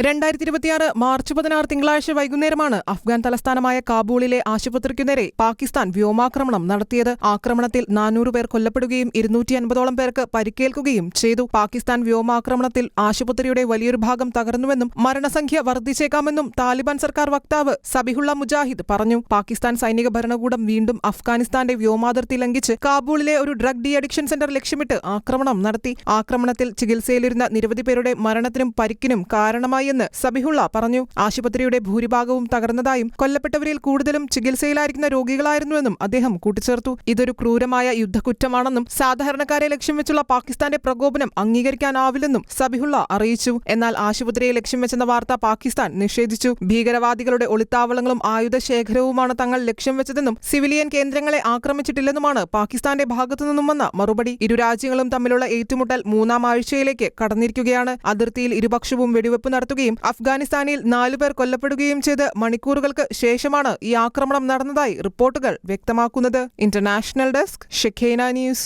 2026 March 16 തിങ്കളാഴ്ച വൈകുന്നേരമാണ് അഫ്ഗാൻ തലസ്ഥാനമായ കാബൂളിലെ ആശുപത്രിക്കു നേരെ പാകിസ്ഥാൻ വ്യോമാക്രമണം നടത്തിയത്. ആക്രമണത്തിൽ 400 പേർ കൊല്ലപ്പെടുകയും 250ഓളം പേർക്ക് പരിക്കേൽക്കുകയും ചെയ്തു. പാകിസ്ഥാൻ വ്യോമാക്രമണത്തിൽ ആശുപത്രിയുടെ വലിയൊരു ഭാഗം തകർന്നുവെന്നും മരണസംഖ്യ വർദ്ധിച്ചേക്കാമെന്നും താലിബാൻ സർക്കാർ വക്താവ് സബിഹുള്ള മുജാഹിദ് പറഞ്ഞു. പാകിസ്ഥാൻ സൈനിക ഭരണകൂടം വീണ്ടും അഫ്ഗാനിസ്ഥാന്റെ വ്യോമാതിർത്തി ലംഘിച്ച് കാബൂളിലെ ഒരു ഡ്രഗ് ഡി അഡിക്ഷൻ സെന്റർ ലക്ഷ്യമിട്ട് ആക്രമണം നടത്തി. ആക്രമണത്തിൽ ചികിത്സയിലിരുന്ന നിരവധി പേരുടെ മരണത്തിനും പരിക്കിനും കാരണമായി എന്ന് സബിഹുള്ള പറഞ്ഞു. ആശുപത്രിയുടെ ഭൂരിഭാഗവും തകർന്നതായും കൊല്ലപ്പെട്ടവരിൽ കൂടുതലും ചികിത്സയിലായിരിക്കുന്ന രോഗികളായിരുന്നുവെന്നും അദ്ദേഹം കൂട്ടിച്ചേർത്തു. ഇതൊരു ക്രൂരമായ യുദ്ധക്കുറ്റമാണെന്നും സാധാരണക്കാരെ ലക്ഷ്യം വെച്ചുള്ള പാകിസ്ഥാന്റെ പ്രകോപനം അംഗീകരിക്കാനാവില്ലെന്നും സബിഹുള്ള അറിയിച്ചു. എന്നാൽ ആശുപത്രിയെ ലക്ഷ്യം വെച്ചെന്ന വാർത്ത പാകിസ്ഥാൻ നിഷേധിച്ചു. ഭീകരവാദികളുടെ ഒളിത്താവളങ്ങളും ആയുധശേഖരവുമാണ് തങ്ങൾ ലക്ഷ്യം വെച്ചതെന്നും സിവിലിയൻ കേന്ദ്രങ്ങളെ ആക്രമിച്ചിട്ടില്ലെന്നുമാണ് പാകിസ്ഥാന്റെ ഭാഗത്തുനിന്നും വന്ന മറുപടി. ഇരു രാജ്യങ്ങളും തമ്മിലുള്ള ഏറ്റുമുട്ടൽ 3-ാം ആഴ്ചയിലേക്ക് കടന്നിരിക്കുകയാണ്. അതിർത്തിയിൽ ഇരുപക്ഷവും വെടിവെപ്പ് നടത്തുകയും അഫ്ഗാനിസ്ഥാനിൽ 4 പേർ കൊല്ലപ്പെടുകയും ചെയ്ത് മണിക്കൂറുകൾക്ക് ശേഷമാണ് ഈ ആക്രമണം നടന്നതായി റിപ്പോർട്ടുകൾ വ്യക്തമാക്കുന്നത്. International desk, ഷെഖേന news.